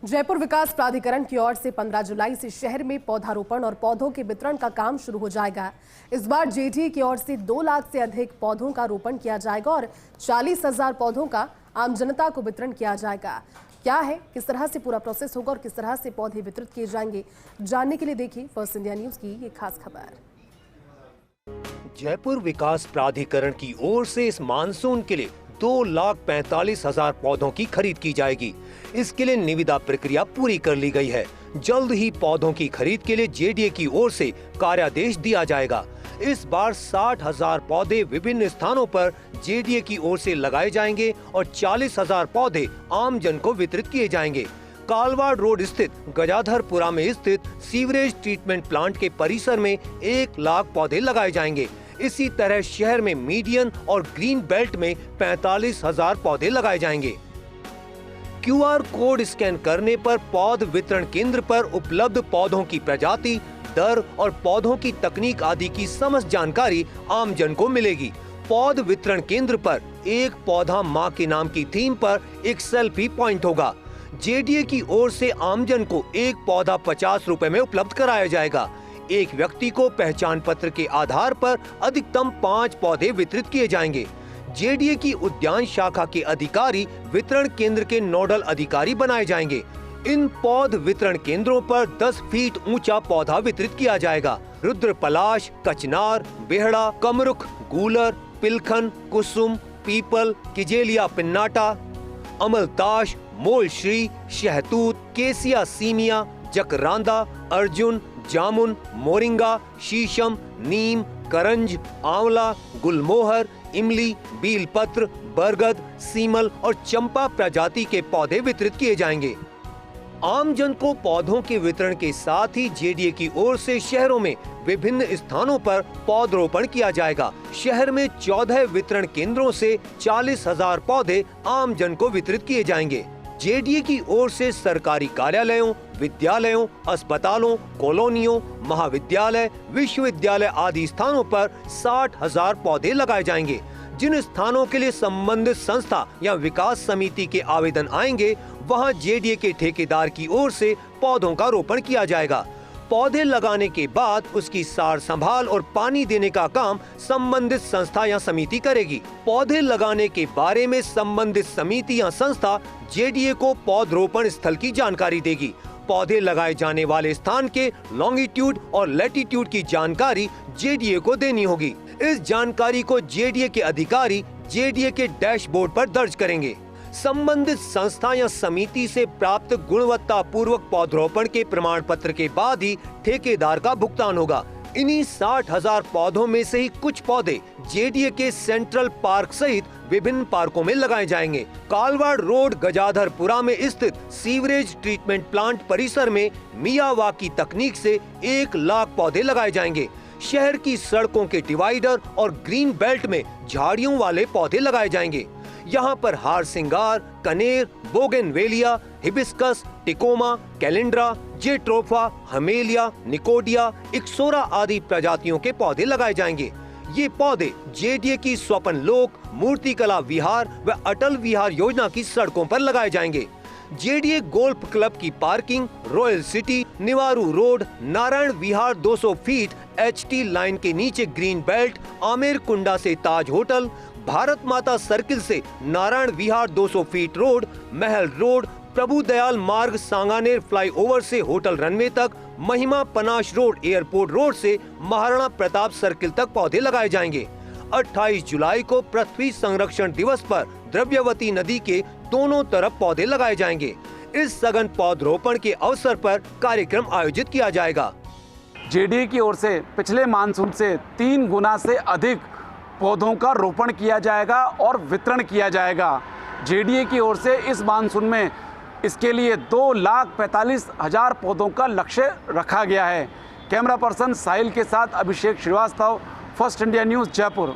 जयपुर विकास प्राधिकरण की ओर से 15 जुलाई से शहर में पौधारोपण और पौधों के वितरण का काम शुरू हो जाएगा। इस बार जेडीए की ओर से 2 लाख से अधिक पौधों का रोपण किया जाएगा और 40,000 पौधों का आम जनता को वितरण किया जाएगा। क्या है, किस तरह से पूरा प्रोसेस होगा और किस तरह से पौधे वितरित किए जाएंगे, जानने के लिए देखिए फर्स्ट इंडिया न्यूज की ये खास खबर। जयपुर विकास प्राधिकरण की ओर से इस मानसून के लिए 2,45,000 पौधों की खरीद की जाएगी। इसके लिए निविदा प्रक्रिया पूरी कर ली गई है। जल्द ही पौधों की खरीद के लिए जेडीए की ओर से कार्यादेश दिया जाएगा। इस बार 60,000 पौधे विभिन्न स्थानों पर जेडीए की ओर से लगाए जाएंगे और 40,000 पौधे आम जन को वितरित किए जाएंगे। कालवाड़ रोड स्थित गजाधरपुरा में स्थित सीवरेज ट्रीटमेंट प्लांट के परिसर में 1 लाख पौधे लगाए जाएंगे। इसी तरह शहर में मीडियन और ग्रीन बेल्ट में 45,000 पौधे लगाए जाएंगे। क्यूआर कोड स्कैन करने पर पौध वितरण केंद्र पर उपलब्ध पौधों की प्रजाति, दर और पौधों की तकनीक आदि की समस्त जानकारी आम जन को मिलेगी। पौध वितरण केंद्र पर एक पौधा मां के नाम की थीम पर एक सेल्फी पॉइंट होगा। जेडीए की ओर से आमजन को एक पौधा 50 रुपए में उपलब्ध कराया जाएगा। एक व्यक्ति को पहचान पत्र के आधार पर अधिकतम 5 पौधे वितरित किए जाएंगे। जेडीए की उद्यान शाखा के अधिकारी वितरण केंद्र के नोडल अधिकारी बनाए जाएंगे। इन पौध वितरण केंद्रों पर 10 फीट ऊंचा पौधा वितरित किया जाएगा। रुद्रपलाश, कचनार, बेहड़ा, कमरुख, गूलर, पिलखन, कुसुम, पीपल, किजेलिया पिन्नाटा, अमलताश, मोलश्री, शहतूत, केसिया सीमिया, जकरांदा, अर्जुन, जामुन, मोरिंगा, शीशम, नीम, करंज, आंवला, गुलमोहर, इमली, बीलपत्र, बरगद, सीमल और चंपा प्रजाति के पौधे वितरित किए जाएंगे। आम जन को पौधों के वितरण के साथ ही जेडीए की ओर से शहरों में विभिन्न स्थानों पर पौधरोपण किया जाएगा। शहर में 14 वितरण केंद्रों से 40,000 पौधे आम जन को वितरित किए जाएंगे। जेडीए की ओर से सरकारी कार्यालयों, विद्यालयों, अस्पतालों, कॉलोनियों, महाविद्यालय, विश्वविद्यालय आदि स्थानों पर 60,000 पौधे लगाए जाएंगे। जिन स्थानों के लिए संबंधित संस्था या विकास समिति के आवेदन आएंगे, वहां जेडीए के ठेकेदार की ओर से पौधों का रोपण किया जाएगा। पौधे लगाने के बाद उसकी सार संभाल और पानी देने का काम संबंधित संस्था या समिति करेगी। पौधे लगाने के बारे में संबंधित समिति या संस्था जेडीए को पौधरोपण स्थल की जानकारी देगी। पौधे लगाए जाने वाले स्थान के लॉन्गिट्यूड और लैटिट्यूड की जानकारी जेडीए को देनी होगी। इस जानकारी को जेडीए के अधिकारी जेडीए के डैशबोर्ड पर दर्ज करेंगे। संबंधित संस्था या समिति से प्राप्त गुणवत्ता पूर्वक पौधरोपण के प्रमाण पत्र के बाद ही ठेकेदार का भुगतान होगा। इन्हीं 60,000 पौधों में से ही कुछ पौधे जेडीए के सेंट्रल पार्क सहित विभिन्न पार्कों में लगाए जाएंगे। कालवाड़ रोड गजाधरपुरा में स्थित सीवरेज ट्रीटमेंट प्लांट परिसर में मियावाकी तकनीक से 1 लाख पौधे लगाए जाएंगे। शहर की सड़कों के डिवाइडर और ग्रीन बेल्ट में झाड़ियों वाले पौधे लगाए जाएंगे। यहाँ पर हार सिंगार, कनेर, bougainvillea, hibiscus, tecoma, कैलेंड्रा, jatropha, हमेलिया, निकोडिया, ixora आदि प्रजातियों के पौधे लगाए जाएंगे। ये पौधे जेडीए की स्वपन लोक, मूर्तिकला विहार व अटल विहार योजना की सड़कों पर लगाए जाएंगे। जेडीए गोल्फ क्लब की पार्किंग, royal city, Niwaru road, Narayan Vihar 200 feet HT line के नीचे ग्रीन बेल्ट, आमेर कुंडा से ताज होटल, भारत माता सर्किल से नारायण विहार 200 फीट रोड, महल रोड, प्रभु दयाल मार्ग सांगानेर फ्लाईओवर से होटल रनवे तक, महिमा पनाश रोड एयरपोर्ट रोड से महाराणा प्रताप सर्किल तक पौधे लगाए जाएंगे। 28 जुलाई को पृथ्वी संरक्षण दिवस पर द्रव्यवती नदी के दोनों तरफ पौधे लगाए जाएंगे। इस सघन पौधरोपण के अवसर पर कार्यक्रम आयोजित किया जाएगा। जेडीए की ओर से पिछले मानसून से 3 गुना से अधिक पौधों का रोपण किया जाएगा और वितरण किया जाएगा। जेडीए की ओर से इस मानसून में इसके लिए 2,45,000 पौधों का लक्ष्य रखा गया है। कैमरा पर्सन साहिल के साथ Abhishek Srivastava, first India news, Jaipur.